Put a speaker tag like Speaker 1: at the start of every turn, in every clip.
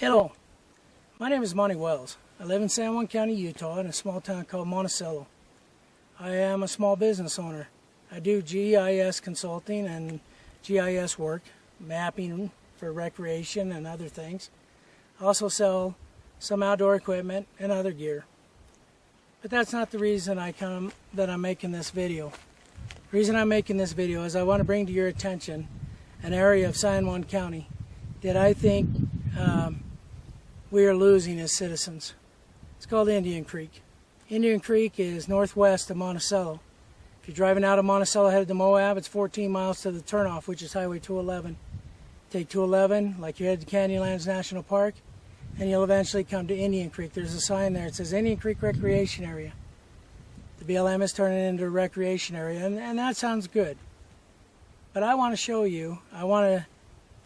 Speaker 1: Hello, my name is Monty Wells. I live in San Juan County, Utah, in a small town called Monticello. I am a small business owner. I do GIS consulting and GIS work, mapping for recreation and other things. I also sell some outdoor equipment and other gear. But that's not the reason that I'm making this video. The reason I'm making this video is I want to bring to your attention an area of San Juan County that I think we are losing as citizens. It's called Indian Creek. Indian Creek is northwest of Monticello. If you're driving out of Monticello headed to Moab, it's 14 miles to the turnoff, which is Highway 211. Take 211 like you're headed to Canyonlands National Park, and you'll eventually come to Indian Creek. There's a sign there. It says Indian Creek Recreation Area. The BLM is turning it into a recreation area, and that sounds good. But I want to show you, I want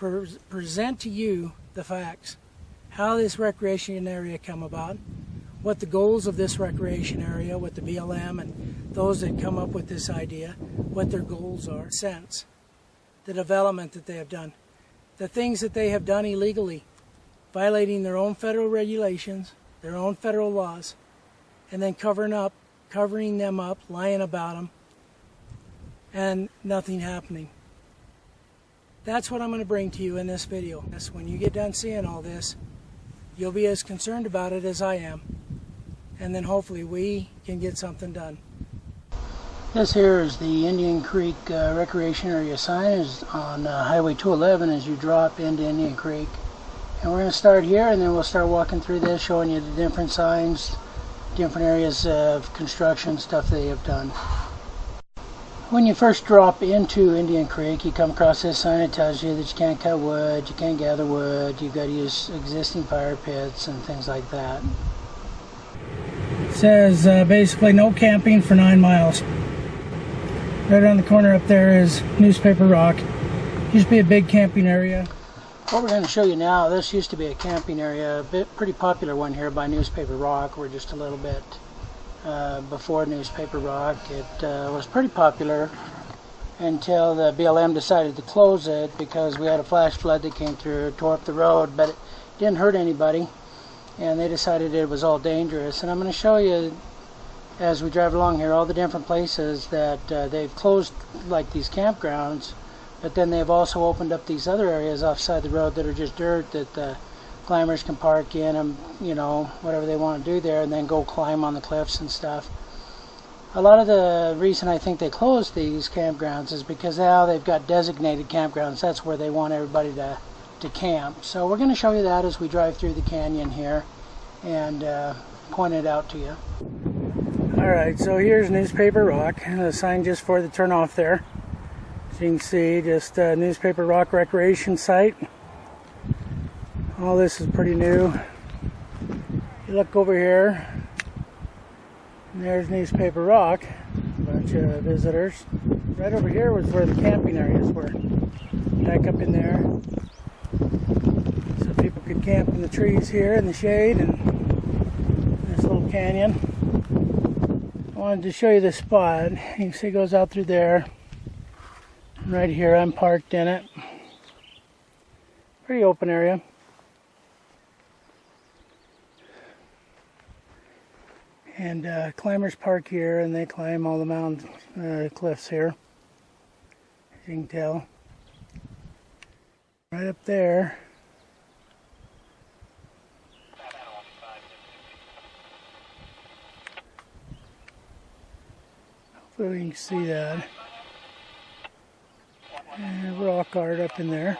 Speaker 1: to present to you the facts. How this recreation area come about, what the goals of this recreation area, what the BLM and those that come up with this idea, what their goals are, sense, the development that they have done, the things that they have done illegally, violating their own federal regulations, their own federal laws, and then covering them up, lying about them, and nothing happening. That's what I'm going to bring to you in this video. When you get done seeing all this, you'll be as concerned about it as I am, and then hopefully we can get something done. This here is the Indian Creek Recreation Area sign. Is on Highway 211 as you drop into Indian Creek. And we're going to start here, and then we'll start walking through this, showing you the different signs, different areas of construction, stuff they have done. When you first drop into Indian Creek, you come across this sign that tells you that you can't cut wood, you can't gather wood, you've got to use existing fire pits and things like that. It says basically no camping for 9 miles. Right around the corner up there is Newspaper Rock. Used to be a big camping area. What we're going to show you now, this used to be a camping area, pretty popular one here by Newspaper Rock. We're just a little bit before Newspaper Rock. It was pretty popular until the BLM decided to close it because we had a flash flood that came through, tore up the road, but it didn't hurt anybody, and they decided it was all dangerous. And I'm going to show you as we drive along here all the different places that they've closed, like these campgrounds, but then they've also opened up these other areas offside the road that are just dirt that the climbers can park in and, you know, whatever they want to do there, and then go climb on the cliffs and stuff. A lot of the reason I think they closed these campgrounds is because now they've got designated campgrounds. That's where they want everybody to camp. So we're going to show you that as we drive through the canyon here and point it out to you. Alright, so here's Newspaper Rock, the sign just for the turnoff there. As you can see, just Newspaper Rock recreation site. All this is pretty new. You look over here, and there's Newspaper Rock, a bunch of visitors. Right over here was where the camping areas were. Back up in there, so people could camp in the trees here in the shade and this little canyon. I wanted to show you this spot. You can see it goes out through there. Right here, I'm parked in it. Pretty open area. And climbers park here, and they climb all the mountain cliffs here, as you can tell. Right up there. Hopefully you can see that. And rock art up in there.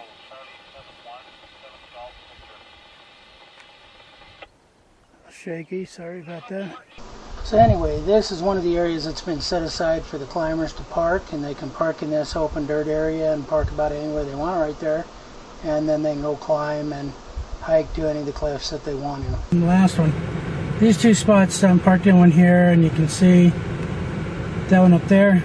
Speaker 1: Shaky, sorry about that. So anyway, this is one of the areas that's been set aside for the climbers to park, and they can park in this open dirt area and park about anywhere they want right there, and then they can go climb and hike to any of the cliffs that they want to. And the last one, these two spots, I'm parked in one here, and you can see that one up there.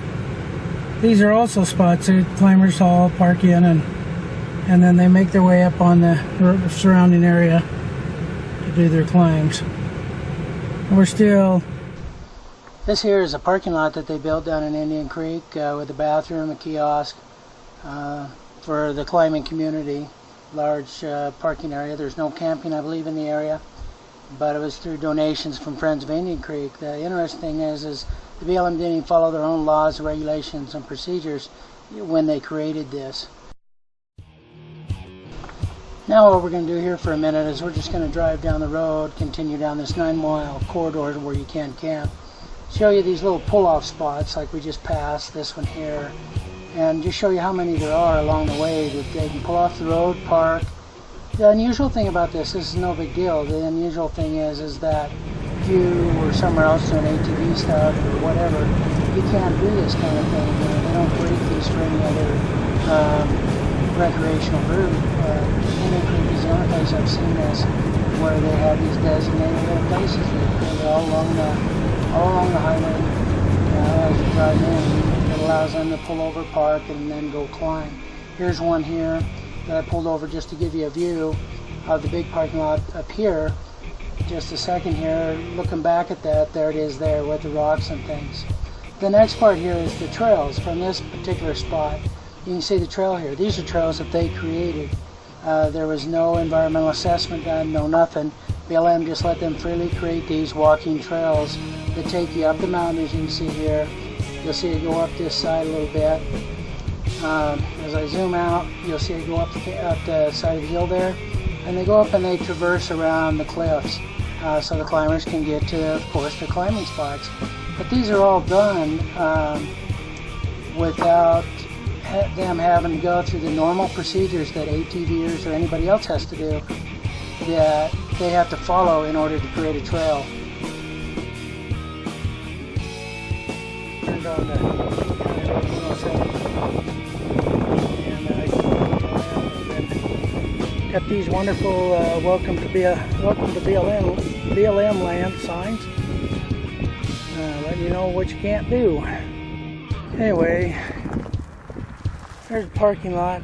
Speaker 1: These are also spots that climbers all park in, and then they make their way up on the surrounding area to do their climbs. We're still... This here is a parking lot that they built down in Indian Creek with a bathroom, a kiosk for the climbing community.
Speaker 2: large parking area. There's no camping, I believe, in the area, but it was through donations from Friends of Indian Creek. The interesting thing is the BLM didn't even follow their own laws, regulations, and procedures when they created this. Now what we're going to do here for a minute is we're just going to drive down the road, continue down this 9-mile corridor where you can camp, show you these little pull-off spots like we just passed, this one here, and just show you how many there are along the way that they can pull off the road, park. The unusual thing about this is no big deal. The unusual thing is that if you were somewhere else doing ATV stuff or whatever, you can't do this kind of thing. They don't break these for any other recreational route. Indian Creek is the only place I've seen this where they have these designated little places. They're all along the highway. As you drive in, it allows them to pull over, park, and then go climb. Here's one here that I pulled over just to give you a view of the big parking lot up here. Just a second here, looking back at that, there it is there with the rocks and things. The next part here is the trails from this particular spot. You can see the trail here. These are trails that they created. There was no environmental assessment done, no nothing. BLM just let them freely create these walking trails that take you up the mountain, as you can see here. You'll see it go up this side a little bit. As I zoom out, you'll see it go up the side of the hill there. And they go up and they traverse around the cliffs so the climbers can get to, of course, their climbing spots. But these are all done without them having to go through the normal procedures that ATVers or anybody else has to do, that they have to follow in order to create a trail. Turned on the County Road 107, and got these wonderful welcome to BLM land signs, letting you know what you can't do. Anyway, there's a parking lot,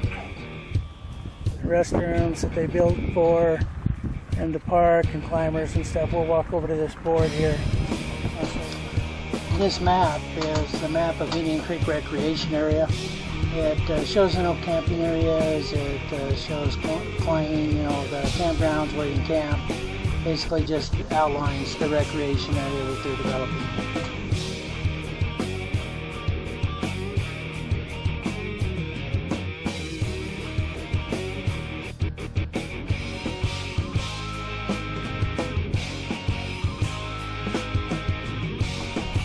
Speaker 2: restrooms that they built for them to park and climbers and stuff. We'll walk over to this board here. This map is the map of Indian Creek Recreation Area. It shows the no camping areas. It shows climbing, the campgrounds where you can camp. Basically, just outlines the recreation area that they're developing.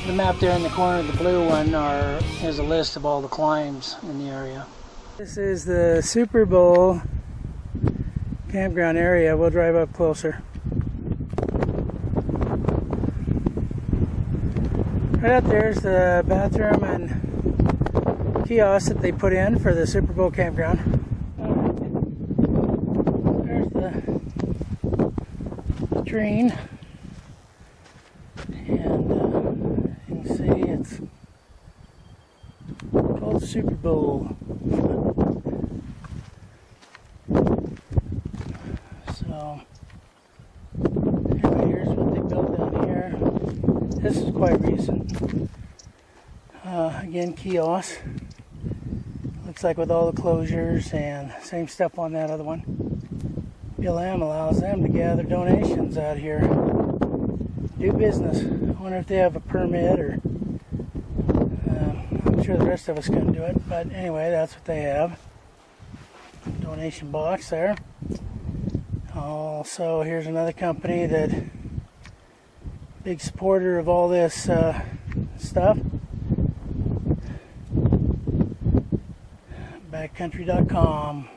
Speaker 2: The map there in the corner, the blue one, is a list of all the climbs in the area. This is the Super Bowl campground area. We'll drive up closer. Right out there's the bathroom and kiosk that they put in for the Super Bowl campground. There's the latrine. It's called Super Bowl. So, here's what they built down here. This is quite recent. Again, kiosk. Looks like with all the closures and same stuff on that other one. BLM allows them to gather donations out here. Do business. I wonder if they have a permit or I'm sure the rest of us couldn't do it, but anyway, that's what they have. Donation box there. Also, here's another company that big supporter of all this stuff. Backcountry.com.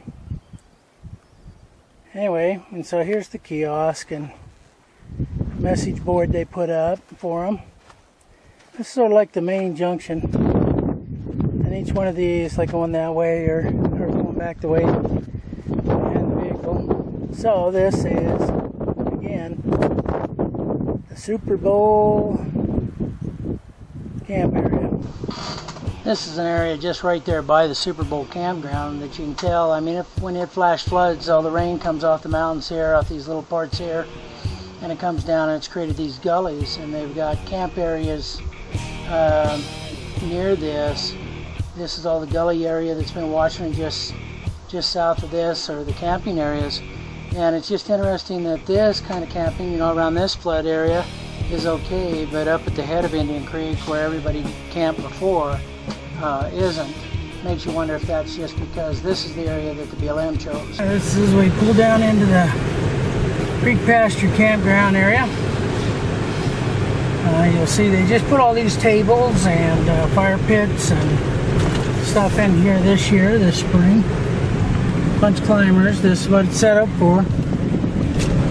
Speaker 2: Anyway, and so here's the kiosk and message board they put up for them. This is sort of like the main junction, and each one of these, like going that way or going back the way and the vehicle. So this is again the Super Bowl camp area. This is an area just right there by the Super Bowl campground that you can tell. I mean, when it flash floods, all the rain comes off the mountains here, off these little parts here, and it comes down and it's created these gullies, and they've got camp areas near this. This is all the gully area that's been washing and just just south of this are the camping areas. And it's just interesting that this kind of camping, you know, around this flood area is okay, but up at the head of Indian Creek where everybody camped before isn't. Makes you wonder if that's just because this is the area that the BLM chose. This is we pull down into the Creek Pasture campground area. You'll see they just put all these tables and fire pits and stuff in here this year, this spring. Bunch of climbers, this is what it's set up for.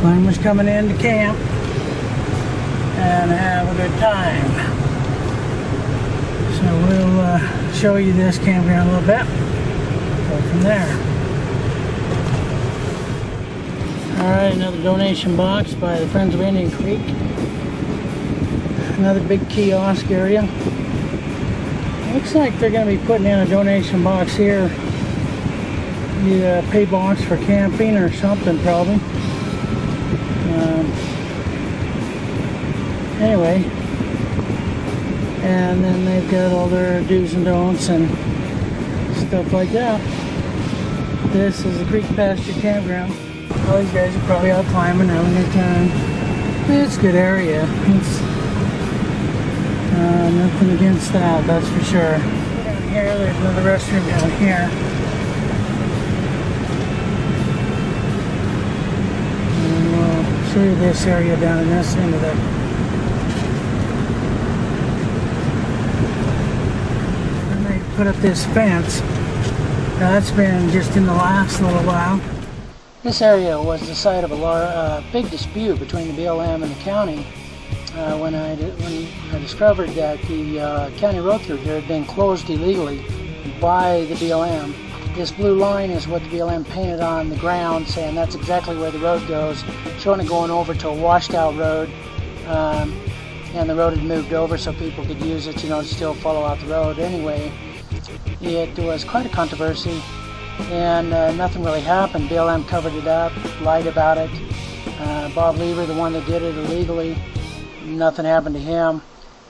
Speaker 2: Climbers coming in to camp and have a good time. So we'll show you this campground a little bit. Go from there. Alright, another donation box by the Friends of Indian Creek. Another big kiosk area. Looks like they're going to be putting in a donation box here. The pay box for camping or something probably. Anyway, and then they've got all their do's and don'ts and stuff like that. This is the Creek Pasture campground. All these guys are probably out climbing, having a good time. It's a good area. It's nothing against that, that's for sure. Down here, there's another restroom down here. Show you this area down in this end of the and they put up this fence. Now that's been just in the last little while. This area was the site of a big dispute between the BLM and the county when I discovered that the county road through here had been closed illegally by the BLM. This blue line is what the BLM painted on the ground, saying that's exactly where the road goes, showing it going over to a washed out road, and the road had moved over so people could use it, you know, to still follow out the road. Anyway, it was quite a controversy, and nothing really happened. BLM covered it up, lied about it. Bob Lever, the one that did it illegally, nothing happened to him.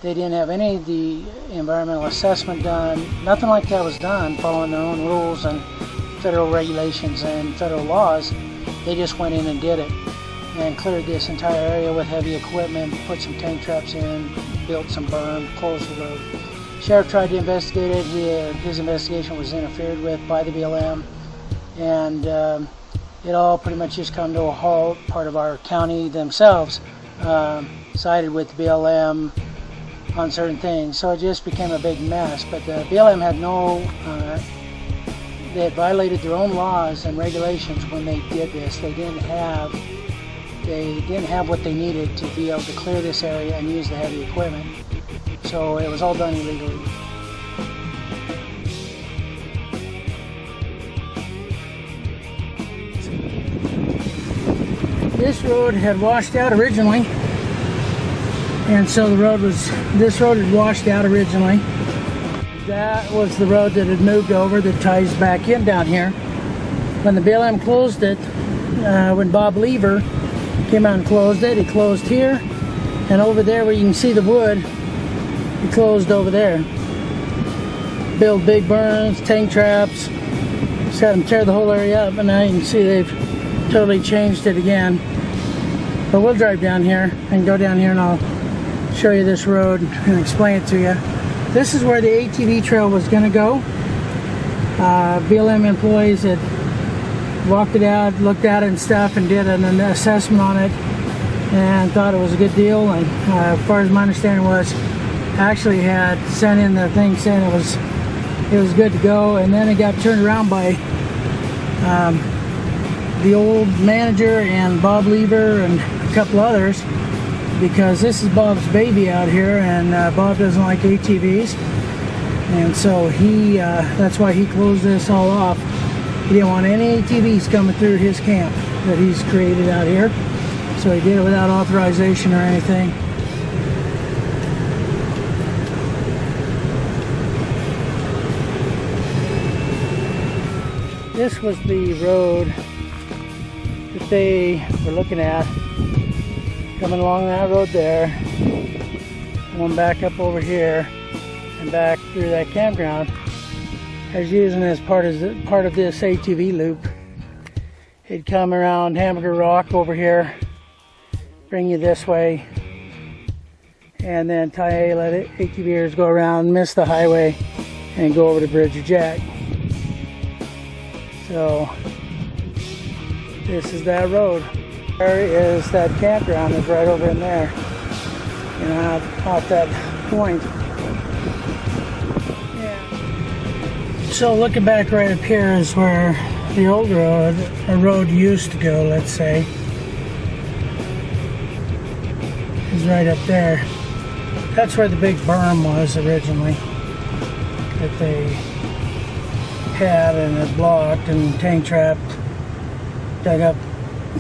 Speaker 2: They didn't have any of the environmental assessment done. Nothing like that was done, following their own rules and federal regulations and federal laws. They just went in and did it and cleared this entire area with heavy equipment, put some tank traps in, built some berm, closed the road. Sheriff tried to investigate it. His investigation was interfered with by the BLM, and it all pretty much just come to a halt. Part of our county themselves sided with the BLM on certain things, so it just became a big mess. But the BLM had they had violated their own laws and regulations when they did this. They didn't have what they needed to be able to clear this area and use the heavy equipment. So it was all done illegally. This road had washed out originally. And so this road had washed out originally. That was the road that had moved over that ties back in down here. When the BLM closed it, when Bob Lever came out and closed it, he closed here, and over there where you can see the wood, he closed over there. Built big berms, tank traps, just had them tear the whole area up, and now you can see they've totally changed it again. But we'll drive down here and go down here, and I'll show you this road and explain it to you. This is where the ATV trail was going to go. BLM employees had walked it out, looked at it and stuff, and did an assessment on it and thought it was a good deal. And as far as my understanding was, actually had sent in the thing saying it was good to go, and then it got turned around by the old manager and Bob Lever and a couple others, because this is Bob's baby out here, and Bob doesn't like ATVs, and so that's why he closed this all off. He didn't want any ATVs coming through his camp that he's created out here, so he did it without authorization or anything. This was the road that they were looking at, coming along that road there, going back up over here and back through that campground.
Speaker 1: I was using as part of this ATV loop. It'd come around Hamburger Rock over here, bring you this way, and then let ATVers go around, miss the highway, and go over to Bridger Jack. So this is that road. There is that campground is right over in there, you know, off that point. Yeah. So looking back right up here is where the old road, a road used to go, let's say, is right up there. That's where the big berm was originally, that they had and had blocked and tank trapped, dug up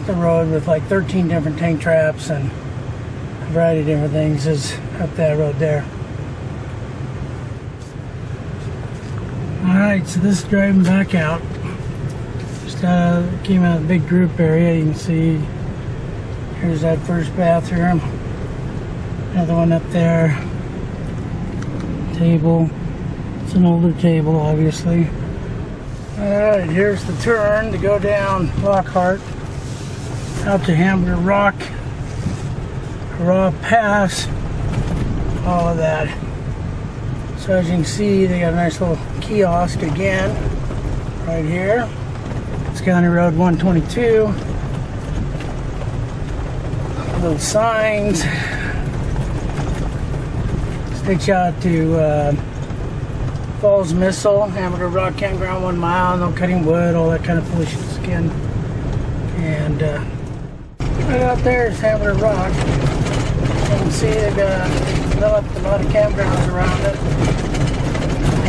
Speaker 1: the road with like 13 different tank traps and a variety of different things is up that road there. Alright, so this is driving back out. Just came out of the big group area. You can see here's that first bathroom. Another one up there. Table. It's an older table, obviously. Alright, here's the turn to go down Lockhart out to Hamburger Rock, Raw Pass, all of that. So as you can see, they got a nice little kiosk again right here. It's County Road 122. Little signs. Takes you out to Falls Missile, Hamburger Rock Campground, 1 mile, no cutting wood, all that kind of foolishness again. And right out there is Hamburger Rock. You can see they've developed a lot of campgrounds around it.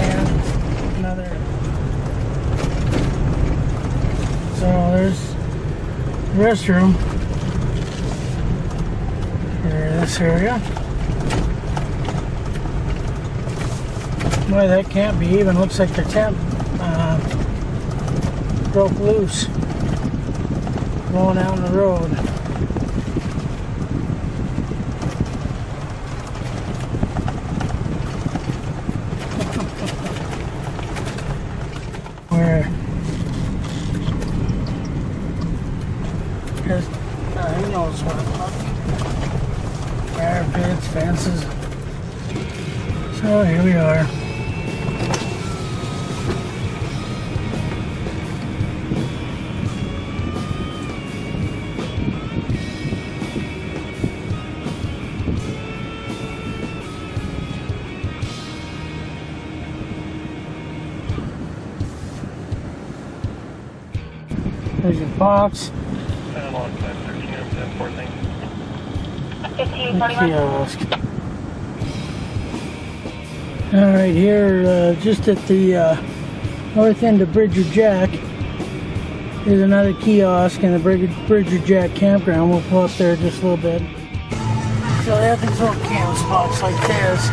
Speaker 1: And another. So there's the restroom for this area. Boy, that can't be even. Looks like their tent broke loose going down the road. Where there's who knows what? Parapets, fences. So here we are. There's your box. Kiosk. Alright, here just at the north end of Bridger Jack is another kiosk in the Bridger Jack campground. We'll pull up there just a little bit. So they have these little camp spots like this.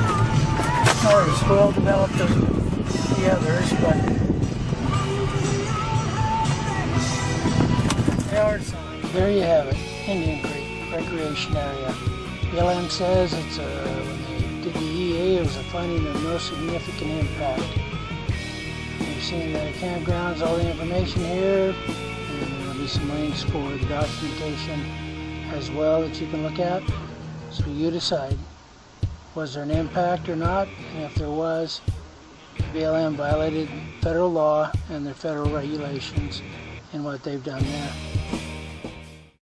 Speaker 1: Not as well developed as the others, but there you have it, Indian Creek Recreation Area. BLM says it's when they did the EA, it was a finding of no significant impact. You've seen the campgrounds, all the information here, and there'll be some links for the documentation as well that you can look at. So you decide, was there an impact or not? And if there was, BLM violated federal law and their federal regulations in what they've done there.